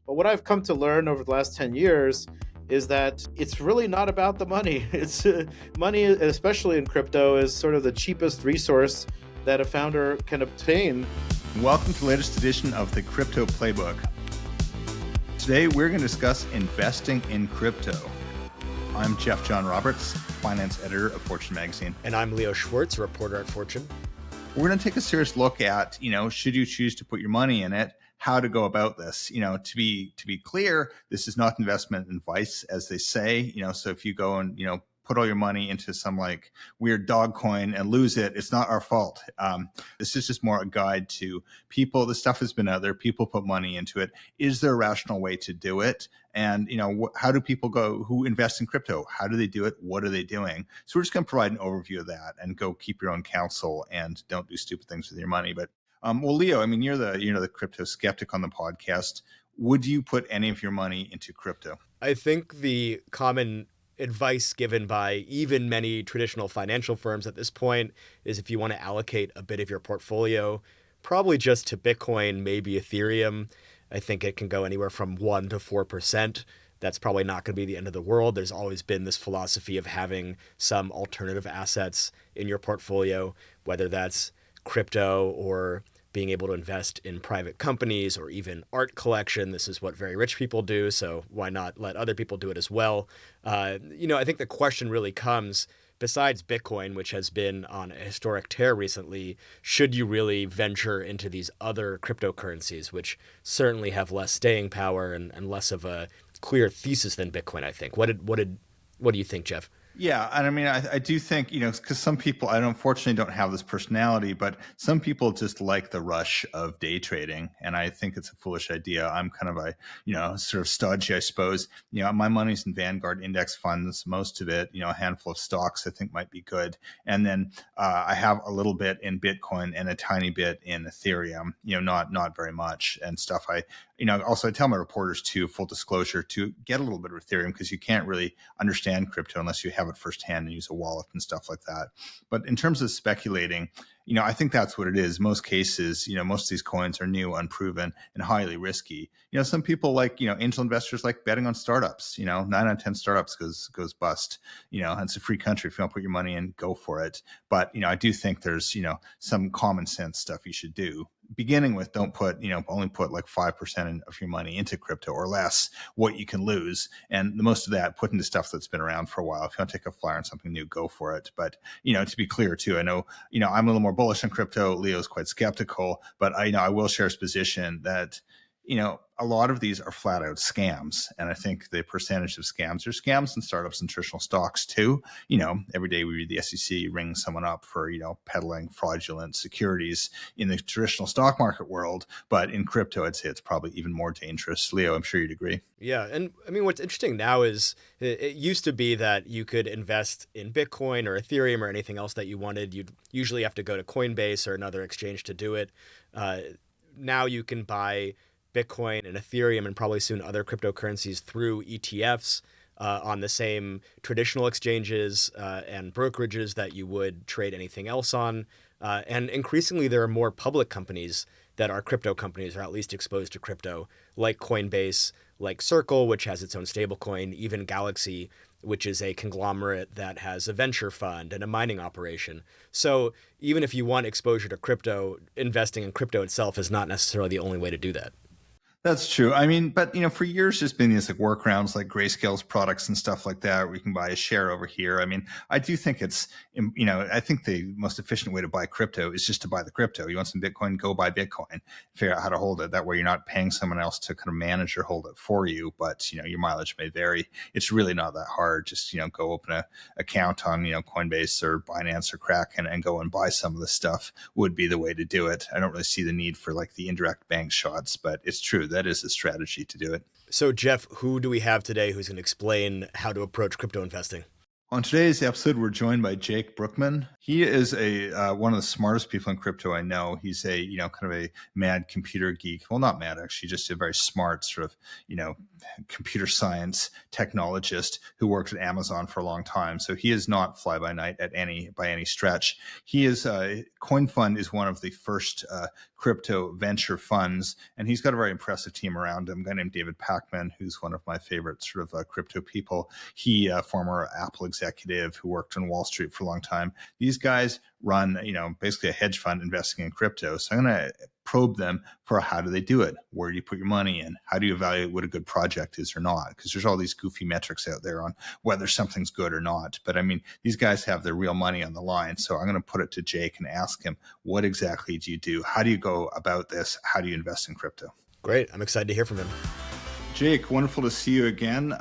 But what I've come to learn over the last 10 years is that it's really not about the money. It's money, especially in crypto, is sort of the cheapest resource that a founder can obtain. Welcome to the latest edition of the Crypto Playbook. Today, we're going to discuss investing in crypto. I'm Jeff John Roberts, finance editor of Fortune magazine. And I'm Leo Schwartz, a reporter at Fortune. We're going to take a serious look at, should you choose to put your money in it, how to go about this. To be clear, this is not investment advice, as they say. So if you go and, put all your money into some like weird dog coin and lose it, it's not our fault. This is just more a guide to people. The stuff has been out there. People put money into it. Is there a rational way to do it? And, how do people go who invest in crypto? How do they do it? What are they doing? So we're just going to provide an overview of that and go keep your own counsel and don't do stupid things with your money. But well, Leo, you're the crypto skeptic on the podcast. Would you put any of your money into crypto? I think the common advice given by even many traditional financial firms at this point is if you want to allocate a bit of your portfolio, probably just to Bitcoin, maybe Ethereum. I think it can go anywhere from 1% to 4%. That's probably not going to be the end of the world. There's always been this philosophy of having some alternative assets in your portfolio, whether that's crypto or being able to invest in private companies or even art collection. This is what very rich people do, so why not let other people do it as well? I think the question really comes, besides Bitcoin, which has been on a historic tear recently, should you really venture into these other cryptocurrencies, which certainly have less staying power and less of a clear thesis than Bitcoin, I think. What do you think, Jeff? Yeah. And I do think, because some people, I unfortunately don't have this personality, but some people just like the rush of day trading. And I think it's a foolish idea. I'm kind of a, sort of stodgy, I suppose. My money's in Vanguard index funds, most of it, a handful of stocks I think might be good. And then I have a little bit in Bitcoin and a tiny bit in Ethereum, not very much and stuff. Also I tell my reporters too, full disclosure, to get a little bit of Ethereum because you can't really understand crypto unless you have it firsthand and use a wallet and stuff like that. But in terms of speculating, I think that's what it is. Most cases, most of these coins are new, unproven, and highly risky. Some people like, angel investors like betting on startups. 9 out of 10 startups goes bust. And it's a free country. If you don't put your money in, go for it. But I do think there's some common sense stuff you should do. Beginning with, don't put only put like 5% of your money into crypto or less. What you can lose, and the most of that put into stuff that's been around for a while. If you want to take a flyer on something new, go for it. But to be clear too, I know I'm a little more bullish on crypto. Leo's quite skeptical, but I will share his position that a lot of these are flat out scams. And I think the percentage of scams, there's scams in startups and traditional stocks too. Every day we read the SEC ring someone up for, peddling fraudulent securities in the traditional stock market world. But in crypto, I'd say it's probably even more dangerous. Leo, I'm sure you'd agree. Yeah. And what's interesting now is it used to be that you could invest in Bitcoin or Ethereum or anything else that you wanted. You'd usually have to go to Coinbase or another exchange to do it. Now you can buy Bitcoin and Ethereum and probably soon other cryptocurrencies through ETFs on the same traditional exchanges and brokerages that you would trade anything else on. And increasingly, there are more public companies that are crypto companies or at least exposed to crypto, like Coinbase, like Circle, which has its own stablecoin, even Galaxy, which is a conglomerate that has a venture fund and a mining operation. So even if you want exposure to crypto, investing in crypto itself is not necessarily the only way to do that. That's true. But for years there's been these like workarounds like Grayscale's products and stuff like that where you can buy a share over here. I do think it's, I think the most efficient way to buy crypto is just to buy the crypto. You want some Bitcoin, go buy Bitcoin, figure out how to hold it. That way you're not paying someone else to kind of manage or hold it for you, but your mileage may vary. It's really not that hard. Just, go open a account on, Coinbase or Binance or Kraken and go and buy some of the stuff would be the way to do it. I don't really see the need for like the indirect bank shots, but it's true. That is a strategy to do it. So, Jeff, who do we have today who's going to explain how to approach crypto investing? On today's episode, we're joined by Jake Brukhman. He is one of the smartest people in crypto I know. He's a kind of a mad computer geek. Well, not mad actually, just a very smart sort of computer science technologist who worked at Amazon for a long time. So he is not fly by night by any stretch. He is CoinFund is one of the first crypto venture funds. And he's got a very impressive team around him. A guy named David Pacman, who's one of my favorite sort of crypto people. He, former Apple executive who worked on Wall Street for a long time. These guys run, basically a hedge fund investing in crypto. So I'm going to probe them for how do they do it? Where do you put your money in? How do you evaluate what a good project is or not? Because there's all these goofy metrics out there on whether something's good or not. But I mean, these guys have their real money on the line. So I'm going to put it to Jake and ask him, what exactly do you do? How do you go about this? How do you invest in crypto? Great. I'm excited to hear from him. Jake, wonderful to see you again.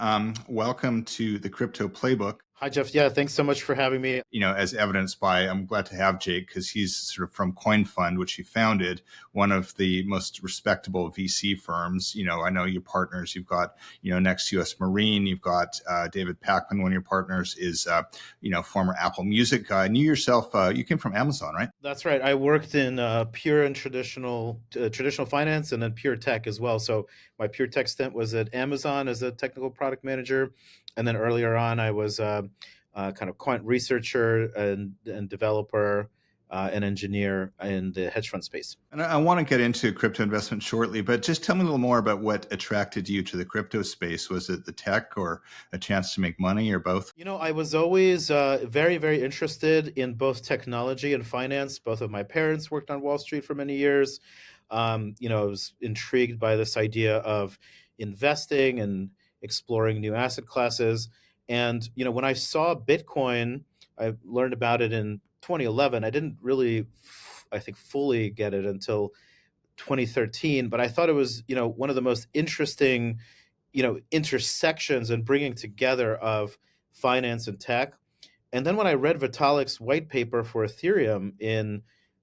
Welcome to the Crypto Playbook. Hi, Jeff. Yeah, thanks so much for having me. As evidenced by, I'm glad to have Jake because he's sort of from CoinFund, which he founded, one of the most respectable VC firms. I know your partners. You've got, next US Marine. You've got David Pacman. One of your partners is, former Apple Music guy. And you yourself, you came from Amazon, right? That's right. I worked in pure and traditional finance, and then pure tech as well. So my pure tech stint was at Amazon as a technical product manager. And then earlier on, I was kind of quant researcher and developer and engineer in the hedge fund space. And I want to get into crypto investment shortly, but just tell me a little more about what attracted you to the crypto space. Was it the tech or a chance to make money or both? I was always very, very interested in both technology and finance. Both of my parents worked on Wall Street for many years. I was intrigued by this idea of investing and exploring new asset classes. And, when I saw Bitcoin, I learned about it in 2011. I didn't really, I think, fully get it until 2013, but I thought it was, one of the most interesting, intersections and bringing together of finance and tech. And then when I read Vitalik's white paper for Ethereum in,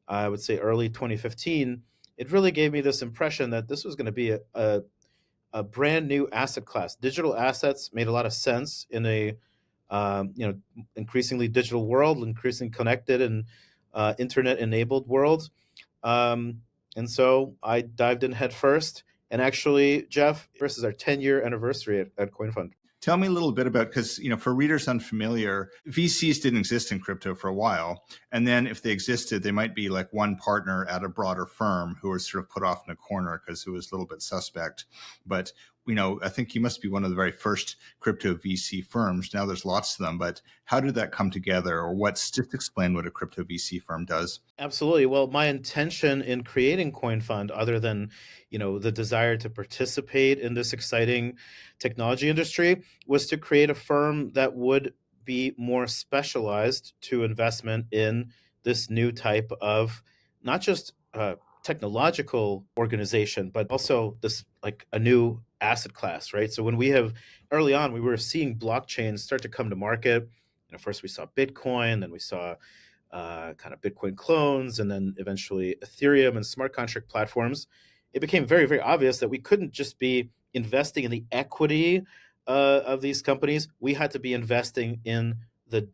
I would say, early 2015, it really gave me this impression that this was going to be a brand new asset class. Digital assets made a lot of sense in a increasingly digital world, increasingly connected and internet-enabled world. And so I dived in head first. And actually, Jeff, this is our 10-year anniversary at CoinFund. Tell me a little bit about, because, for readers unfamiliar, VCs didn't exist in crypto for a while. And then if they existed, they might be like one partner at a broader firm who was sort of put off in a corner because it was a little bit suspect. But, I think you must be one of the very first crypto VC firms. Now there's lots of them, but how did that come together, or just explain what a crypto VC firm does? Absolutely. Well, my intention in creating CoinFund, other than, the desire to participate in this exciting technology industry, was to create a firm that would be more specialized to investment in this new type of not just technological organization, but also this like a new asset class, right? So when early on, we were seeing blockchains start to come to market. First we saw Bitcoin, then we saw kind of Bitcoin clones, and then eventually Ethereum and smart contract platforms. It became very, very obvious that we couldn't just be investing in the equity of these companies. We had to be investing in the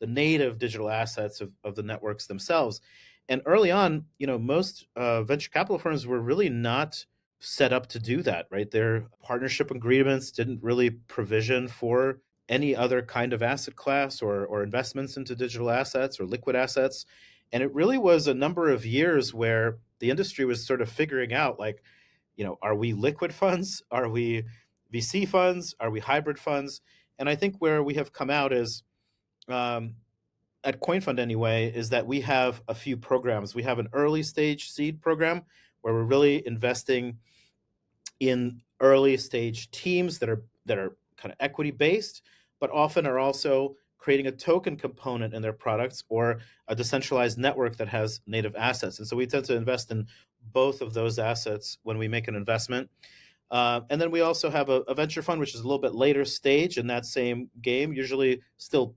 native digital assets of the networks themselves. And early on, most venture capital firms were really not set up to do that, right? Their partnership agreements didn't really provision for any other kind of asset class or investments into digital assets or liquid assets. And it really was a number of years where the industry was sort of figuring out, like, are we liquid funds? Are we VC funds? Are we hybrid funds? And I think where we have come out is, at CoinFund anyway, is that we have a few programs. We have an early stage seed program where we're really investing in early stage teams that are kind of equity based, but often are also creating a token component in their products or a decentralized network that has native assets. And so we tend to invest in both of those assets when we make an investment. And then we also have a venture fund, which is a little bit later stage in that same game, usually still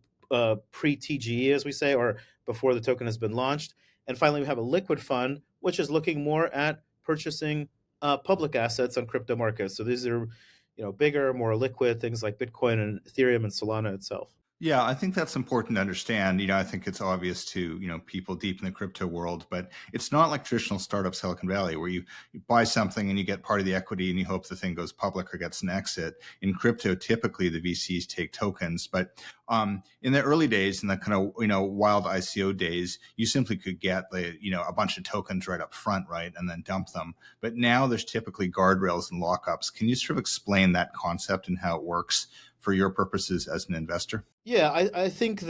pre-TGE, as we say, or before the token has been launched. And finally, we have a liquid fund, which is looking more at purchasing public assets on crypto markets. So these are, bigger, more liquid things like Bitcoin and Ethereum and Solana itself. Yeah, I think that's important to understand. I think it's obvious to, people deep in the crypto world, but it's not like traditional startup Silicon Valley where you buy something and you get part of the equity and you hope the thing goes public or gets an exit. In crypto, typically the VCs take tokens, but in the early days, in the kind of, wild ICO days, you simply could get a bunch of tokens right up front, right, and then dump them. But now there's typically guardrails and lockups. Can you sort of explain that concept and how it works for your purposes as an investor? Yeah, I think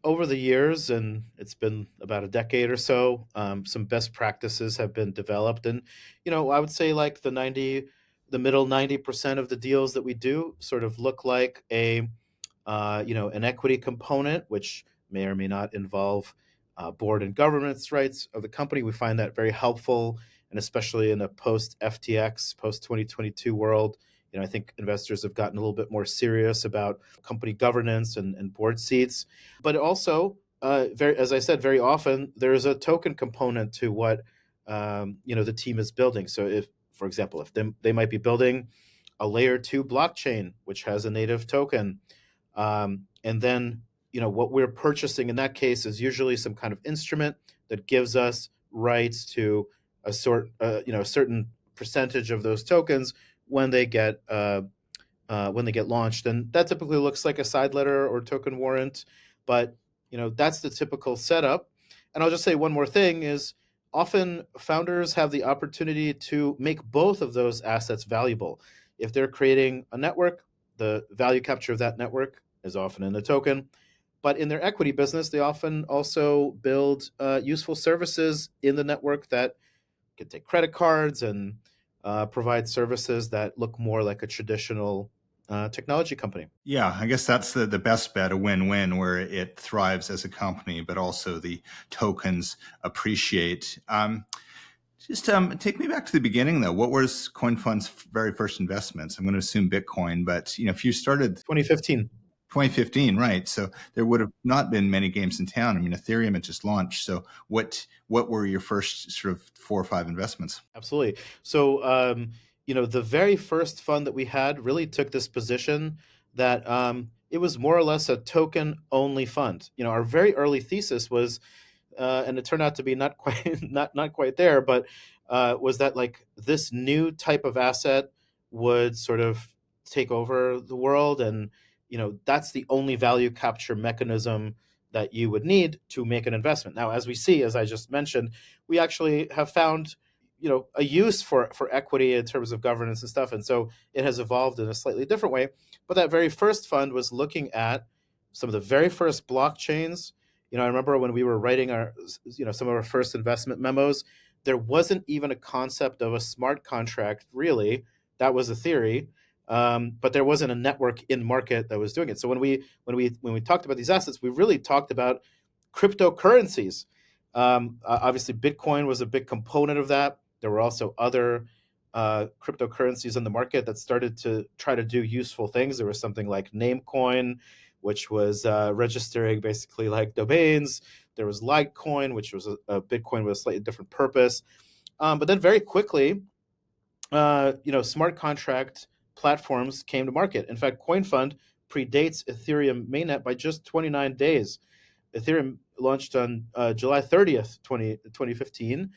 over the years, and it's been about a decade or so, some best practices have been developed, and I would say like the middle 90% of the deals that we do sort of look like an equity component, which may or may not involve board and governance rights of the company. We find that very helpful, and especially in a post FTX, post 2022 world. I think investors have gotten a little bit more serious about company governance and board seats, but also, as I said, very often there is a token component to what the team is building. So, if, for example, if they might be building a layer two blockchain which has a native token, and then what we're purchasing in that case is usually some kind of instrument that gives us rights to a certain percentage of those tokens when they get launched, and that typically looks like a side letter or token warrant. But that's the typical setup. And I'll just say one more thing is often founders have the opportunity to make both of those assets valuable. If they're creating a network, the value capture of that network is often in the token. But in their equity business, they often also build useful services in the network that can take credit cards and provide services that look more like a traditional technology company. Yeah, I guess that's the best bet, a win-win where it thrives as a company, but also the tokens appreciate. Just take me back to the beginning, though. What was CoinFund's very first investments? I'm going to assume Bitcoin, but if you started 2015. 2015, right? So there would have not been many games in town. I mean, Ethereum had just launched. So what were your first sort of 4 or 5 investments? Absolutely. So the very first fund that we had really took this position that it was more or less a token only fund. Our very early thesis was, and it turned out to be not quite not quite there, but was that like this new type of asset would sort of take over the world, and that's the only value capture mechanism that you would need to make an investment. Now, as we see, as I just mentioned, we actually have found a use for equity in terms of governance and stuff, and so it has evolved in a slightly different way. But that very first fund was looking at some of the very first blockchains. I remember when we were writing some of our first investment memos, there wasn't even a concept of a smart contract, really. That was a theory, but there wasn't a network in market that was doing it. So when we talked about these assets, we really talked about cryptocurrencies. Obviously, Bitcoin was a big component of that. There were also other cryptocurrencies in the market that started to try to do useful things. There was something like Namecoin, which was registering basically like domains. There was Litecoin, which was a Bitcoin with a slightly different purpose. But then very quickly, smart contract platforms came to market. In fact, CoinFund predates Ethereum mainnet by just 29 days. Ethereum launched on July 30th, 2015.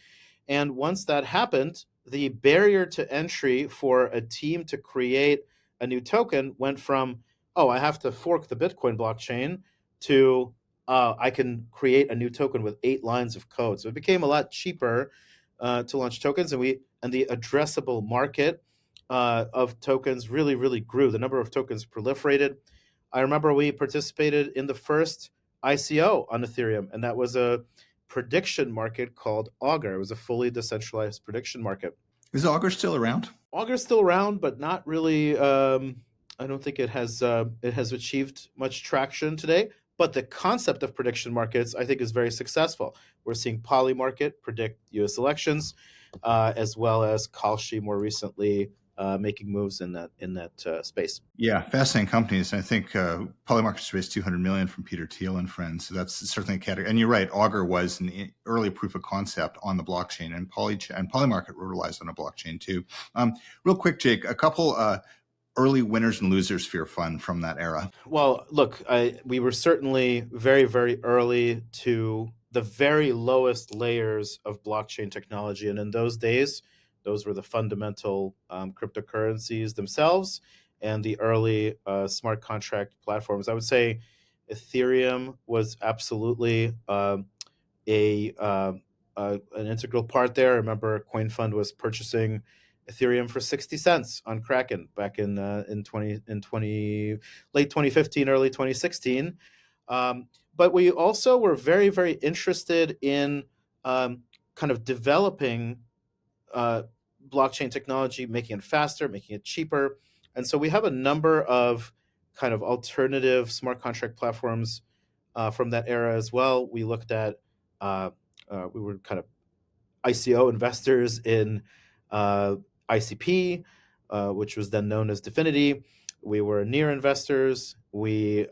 And once that happened, the barrier to entry for a team to create a new token went from, oh, I have to fork the Bitcoin blockchain, to I can create a new token with 8 lines of code. So it became a lot cheaper to launch tokens, and the addressable market of tokens really, really grew. The number of tokens proliferated. I remember we participated in the first ICO on Ethereum, and that was a prediction market called Augur. It was a fully decentralized prediction market. Is Augur still around? Augur's still around, but not really. I don't think it has achieved much traction today. But the concept of prediction markets, I think, is very successful. We're seeing Polymarket predict U.S. elections, as well as Kalshi more recently making moves in that space. Yeah, fascinating companies. I think Polymarket's raised $200 million from Peter Thiel and friends. So that's certainly a category. And you're right, Augur was an early proof of concept on the blockchain, and Polymarket relies on a blockchain too. Real quick, Jake, a couple early winners and losers for your fund from that era? Well, look, we were certainly very, very early to the very lowest layers of blockchain technology. And in those days, those were the fundamental cryptocurrencies themselves and the early smart contract platforms. I would say Ethereum was absolutely a an integral part there. I remember CoinFund was purchasing Ethereum for 60 cents on Kraken back in 20 late 2015, early 2016. But we also were very, very interested in kind of developing uh, blockchain technology, making it faster, making it cheaper. And so we have a number of kind of alternative smart contract platforms from that era as well. We looked at, we were kind of ICO investors in uh, ICP, which was then known as Definity. We were near investors. We,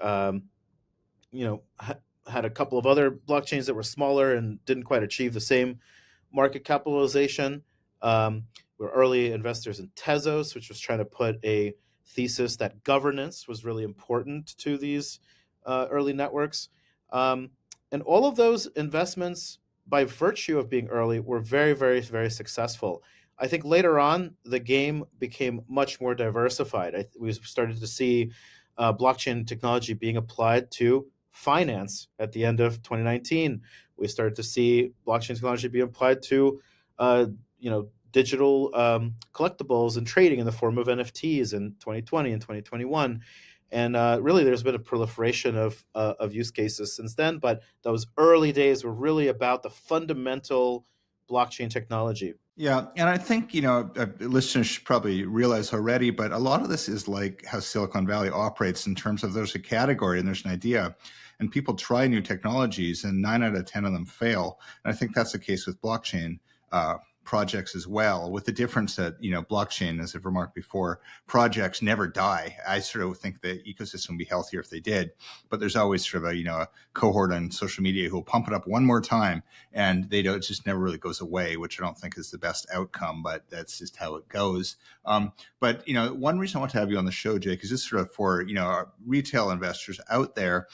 had a couple of other blockchains that were smaller and didn't quite achieve the same market capitalization. We're early investors in Tezos, which was trying to put a thesis that governance was really important to these early networks. And all of those investments, by virtue of being early, were very, very, very successful. I think later on, the game became much more diversified. We started to see blockchain technology being applied to finance at the end of 2019. We started to see blockchain technology being applied to, digital collectibles and trading in the form of NFTs in 2020 and 2021. And really, there's been a proliferation of use cases since then. But those early days were really about the fundamental blockchain technology. Yeah, and I think, listeners should probably realize already, but a lot of this is like how Silicon Valley operates in terms of there's a category and there's an idea, and people try new technologies, and 9 out of 10 of them fail. And I think that's the case with blockchain projects as well, with the difference that, blockchain, as I've remarked before, projects never die. I sort of think the ecosystem would be healthier if they did, but there's always sort of a cohort on social media who will pump it up one more time, and it just never really goes away, which I don't think is the best outcome, but that's just how it goes. But one reason I want to have you on the show, Jake, is just sort of for our retail investors out there.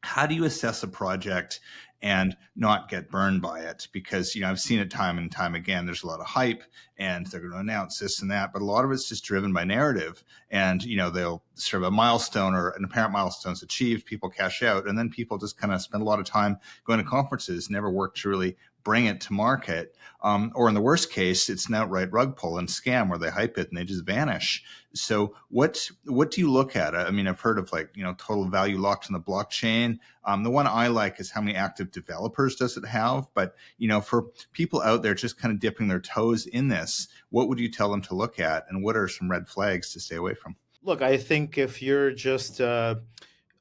How do you assess a project and not get burned by it? Because, I've seen it time and time again. There's a lot of hype and they're going to announce this and that, but a lot of it's just driven by narrative. And, they'll sort of a milestone or an apparent milestone is achieved, people cash out, and then people just kind of spend a lot of time going to conferences, never work to really bring it to market. Or in the worst case, it's an outright rug pull and scam where they hype it and they just vanish. So what do you look at? I mean, I've heard of total value locked in the blockchain. The one I like is how many active developers does it have? But, for people out there just kind of dipping their toes in this, what would you tell them to look at? And what are some red flags to stay away from? Look, I think if you're just, a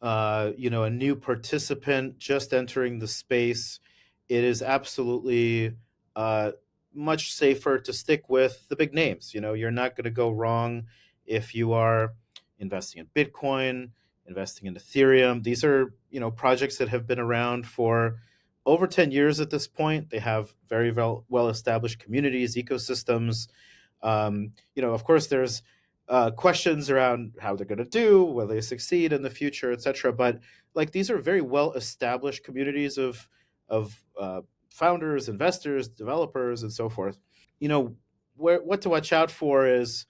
new participant just entering the space, it is absolutely much safer to stick with the big names. You're not going to go wrong if you are investing in Bitcoin, investing in Ethereum. These are, projects that have been around for over 10 years at this point. They have very well established communities, ecosystems. Of course, there's questions around how they're going to do, will they succeed in the future, etc. But these are very well established communities of founders, investors, developers, and so forth. What to watch out for is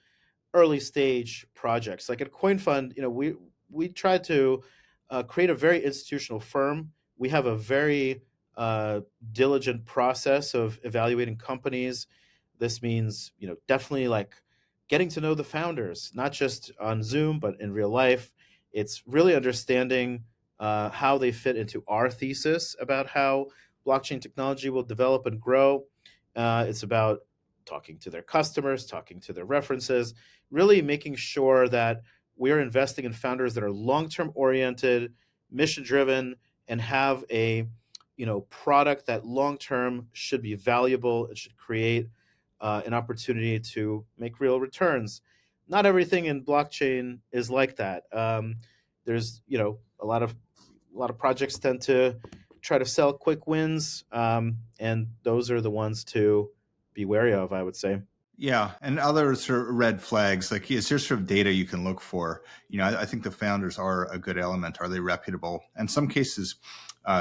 early stage projects. Like at CoinFund, we tried to create a very institutional firm. We have a very diligent process of evaluating companies. This means, definitely getting to know the founders, not just on Zoom, but in real life. It's really understanding how they fit into our thesis about how blockchain technology will develop and grow. It's about talking to their customers, talking to their references, really making sure that we're investing in founders that are long-term oriented, mission-driven, and have a product that long-term should be valuable. It should create an opportunity to make real returns. Not everything in blockchain is like that. There's a lot of projects tend to try to sell quick wins, and those are the ones to be wary of, I would say. Yeah, and other sort of red flags, like is there sort of data you can look for? I think the founders are a good element. Are they reputable? In some cases,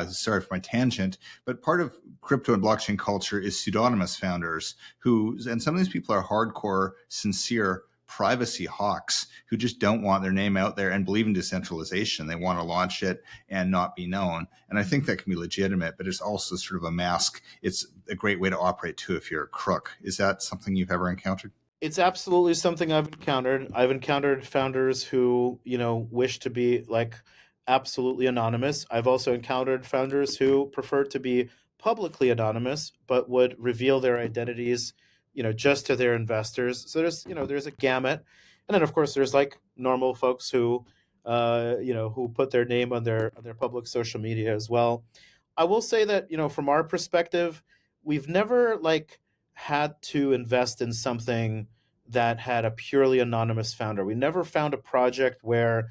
sorry for my tangent, but part of crypto and blockchain culture is pseudonymous founders and some of these people are hardcore, sincere privacy hawks who just don't want their name out there and believe in decentralization. They want to launch it and not be known. And I think that can be legitimate, but it's also sort of a mask. It's a great way to operate too if you're a crook. Is that something you've ever encountered? It's absolutely something I've encountered. I've encountered founders who, wish to be like absolutely anonymous. I've also encountered founders who prefer to be publicly anonymous, but would reveal their identities, just to their investors. So there's a gamut. And then of course there's like normal folks who put their name on their public social media as well. I will say that, from our perspective, we've never like had to invest in something that had a purely anonymous founder. We never found a project where,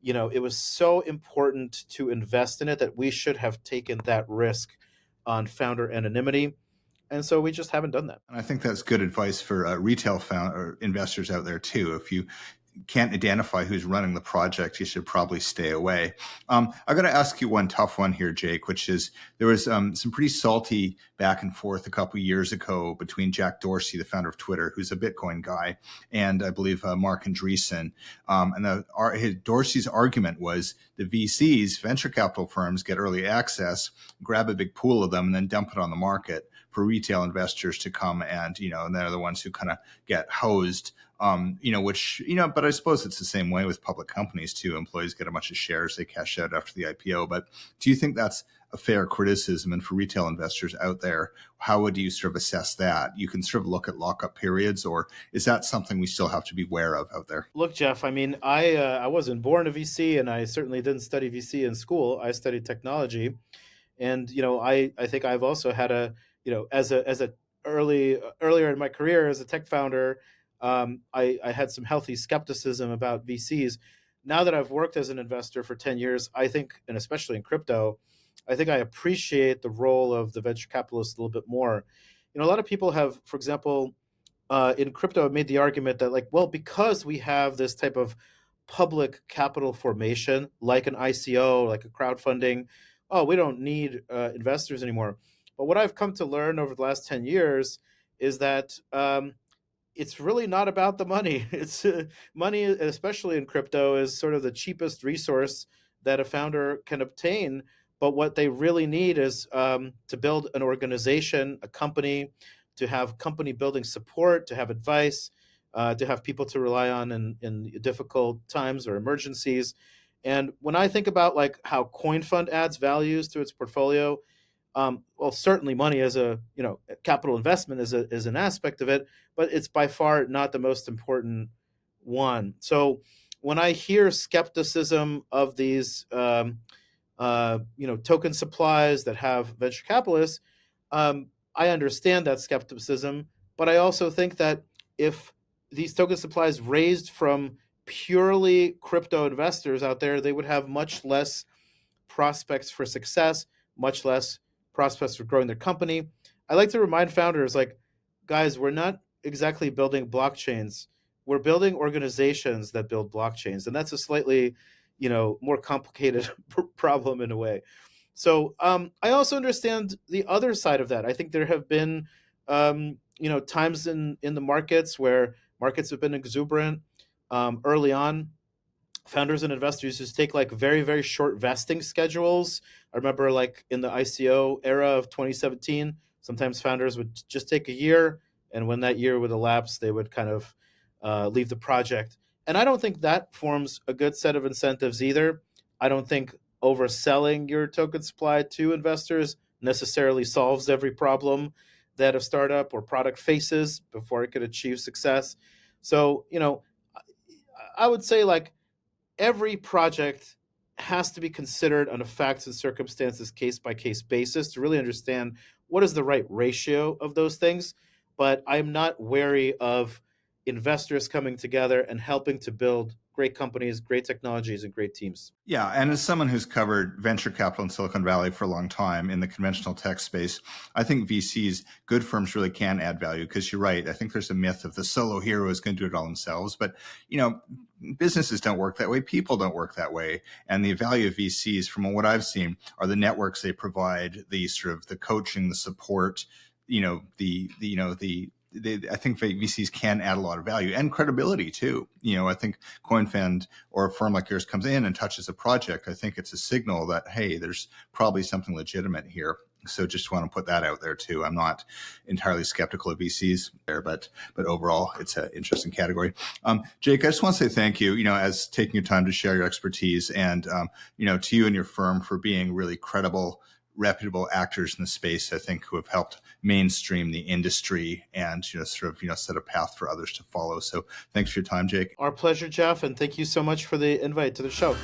it was so important to invest in it that we should have taken that risk on founder anonymity. And so we just haven't done that. And I think that's good advice for retail investors out there too. If you can't identify who's running the project, you should probably stay away. I'm going to ask you one tough one here, Jake, which is there was some pretty salty back and forth a couple of years ago between Jack Dorsey, the founder of Twitter, who's a Bitcoin guy, and I believe Mark Andreessen. Dorsey's argument was the VCs, venture capital firms, get early access, grab a big pool of them, and then dump it on the market for retail investors to come and they're the ones who kind of get hosed. But I suppose it's the same way with public companies too. Employees get a bunch of shares, they cash out after the IPO. But do you think that's a fair criticism? And for retail investors out there, how would you sort of assess that? You can sort of look at lockup periods, or is that something we still have to be aware of out there? Look, Jeff, I mean, I wasn't born a VC, and I certainly didn't study VC in school. I studied technology. And I think I've also had as a earlier in my career as a tech founder, I had some healthy skepticism about VCs. Now that I've worked as an investor for 10 years, I think, and especially in crypto, I think I appreciate the role of the venture capitalists a little bit more. A lot of people have, for example, in crypto, made the argument that, like, well, because we have this type of public capital formation, like an ICO, like a crowdfunding, oh, we don't need investors anymore. But what I've come to learn over the last 10 years is that it's really not about the money. It's money, especially in crypto, is sort of the cheapest resource that a founder can obtain. But what they really need is to build an organization, a company, to have company building support, to have advice, to have people to rely on in difficult times or emergencies. And when I think about like how CoinFund adds values to its portfolio, well, certainly money as a capital investment is an aspect of it, but it's by far not the most important one. So when I hear skepticism of these token supplies that have venture capitalists, I understand that skepticism, but I also think that if these token supplies raised from purely crypto investors out there, they would have much less prospects for success, much less prospects for growing their company. I like to remind founders, like, guys, we're not exactly building blockchains. We're building organizations that build blockchains, and that's a slightly, more complicated problem in a way. So I also understand the other side of that. I think there have been, times in the markets where markets have been exuberant early on. Founders and investors just take like very, very short vesting schedules. I remember like in the ICO era of 2017, sometimes founders would just take a year, and when that year would elapse, they would kind of leave the project. And I don't think that forms a good set of incentives either. I don't think overselling your token supply to investors necessarily solves every problem that a startup or product faces before it could achieve success. So, I would say like every project has to be considered on a facts and circumstances case by case basis to really understand what is the right ratio of those things. But I'm not wary of investors coming together and helping to build great companies, great technologies, and great teams. Yeah, and as someone who's covered venture capital in Silicon Valley for a long time in the conventional tech space, I think VCs, good firms really can add value because you're right. I think there's a myth of the solo hero is going to do it all themselves, but businesses don't work that way. People don't work that way. And the value of VCs, from what I've seen, are the networks they provide, the sort of the coaching, the support, I think VCs can add a lot of value and credibility too. I think CoinFund or a firm like yours comes in and touches a project. I think it's a signal that, hey, there's probably something legitimate here. So just want to put that out there too. I'm not entirely skeptical of VCs there, but overall, it's an interesting category. Jake, I just want to say thank you, as taking your time to share your expertise and, to you and your firm for being really credible, reputable actors in the space, I think, who have helped mainstream the industry and set a path for others to follow. So thanks for your time, Jake. Our pleasure, Jeff, and thank you so much for the invite to the show.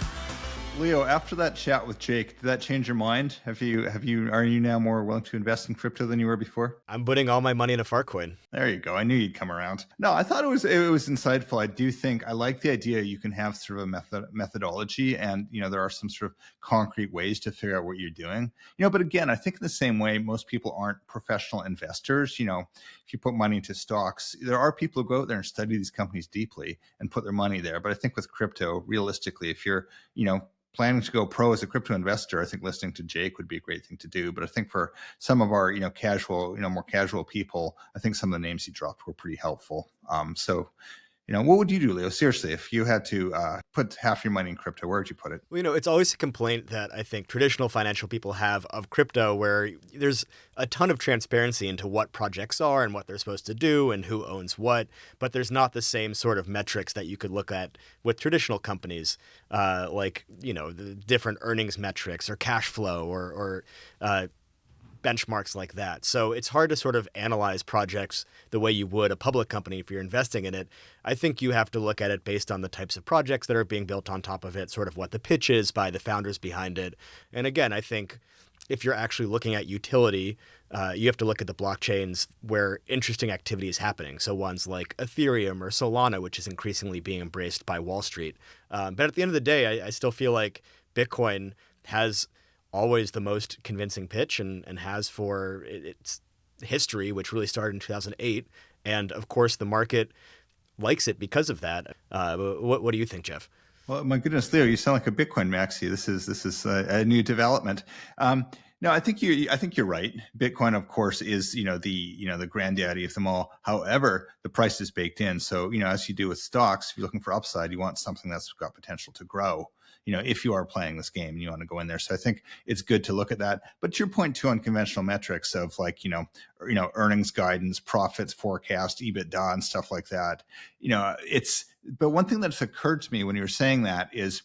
Leo, after that chat with Jake, did that change your mind? Are you now more willing to invest in crypto than you were before? I'm putting all my money in a Fartcoin. There you go. I knew you'd come around. No, I thought it was insightful. I do think I like the idea you can have sort of a methodology, and there are some sort of concrete ways to figure out what you're doing. But again, I think in the same way, most people aren't professional investors. If you put money into stocks, there are people who go out there and study these companies deeply and put their money there. But I think with crypto, realistically, if you're planning to go pro as a crypto investor, I think listening to Jake would be a great thing to do. But I think for some of our, more casual people, I think some of the names he dropped were pretty helpful. What would you do, Leo? Seriously, if you had to put half your money in crypto, where would you put it? Well, it's always a complaint that I think traditional financial people have of crypto, where there's a ton of transparency into what projects are and what they're supposed to do and who owns what, but there's not the same sort of metrics that you could look at with traditional companies, the different earnings metrics or cash flow or benchmarks like that. So it's hard to sort of analyze projects the way you would a public company if you're investing in it. I think you have to look at it based on the types of projects that are being built on top of it, sort of what the pitch is by the founders behind it. And again, I think if you're actually looking at utility, you have to look at the blockchains where interesting activity is happening. So ones like Ethereum or Solana, which is increasingly being embraced by Wall Street. But at the end of the day, I still feel like Bitcoin has always the most convincing pitch and has for its history, which really started in 2008. And of course, the market likes it because of that. What do you think, Jeff? Well, my goodness, Leo, you sound like a Bitcoin maxi. This is a new development. No, I think you're right. Bitcoin, of course, is the granddaddy of them all. However, the price is baked in. So as you do with stocks, if you're looking for upside, you want something that's got potential to grow. If you are playing this game and you want to go in there. So I think it's good to look at that. But to your point too, on conventional metrics of earnings guidance, profits forecast, EBITDA and stuff like that, but one thing that's occurred to me when you were saying that is,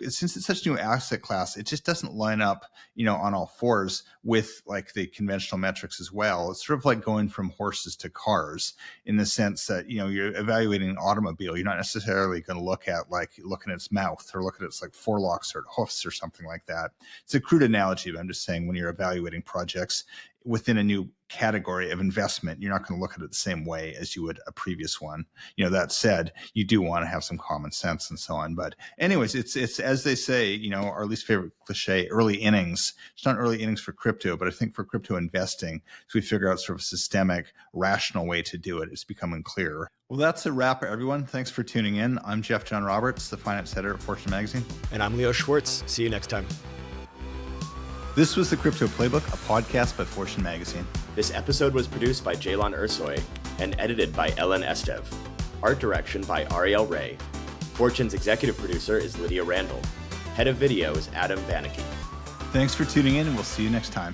since it's such a new asset class, it just doesn't line up, on all fours with like the conventional metrics as well. It's sort of like going from horses to cars in the sense that, you're evaluating an automobile. You're not necessarily going to look at its mouth or look at its forelocks or hoofs or something like that. It's a crude analogy, but I'm just saying when you're evaluating projects within a new category of investment, you're not going to look at it the same way as you would a previous one. That said, you do want to have some common sense and so on. But anyways, it's as they say, our least favorite cliche, early innings. It's not early innings for crypto, but I think for crypto investing, as we figure out sort of a systemic, rational way to do it, it's becoming clearer. Well, that's a wrap, everyone. Thanks for tuning in. I'm Jeff John Roberts, the finance editor at Fortune Magazine. And I'm Leo Schwartz. See you next time. This was the Crypto Playbook, a podcast by Fortune Magazine. This episode was produced by Jalon Ursoy and edited by Ellen Estev. Art direction by Ariel Ray. Fortune's executive producer is Lydia Randall. Head of video is Adam Bannicky. Thanks for tuning in, and we'll see you next time.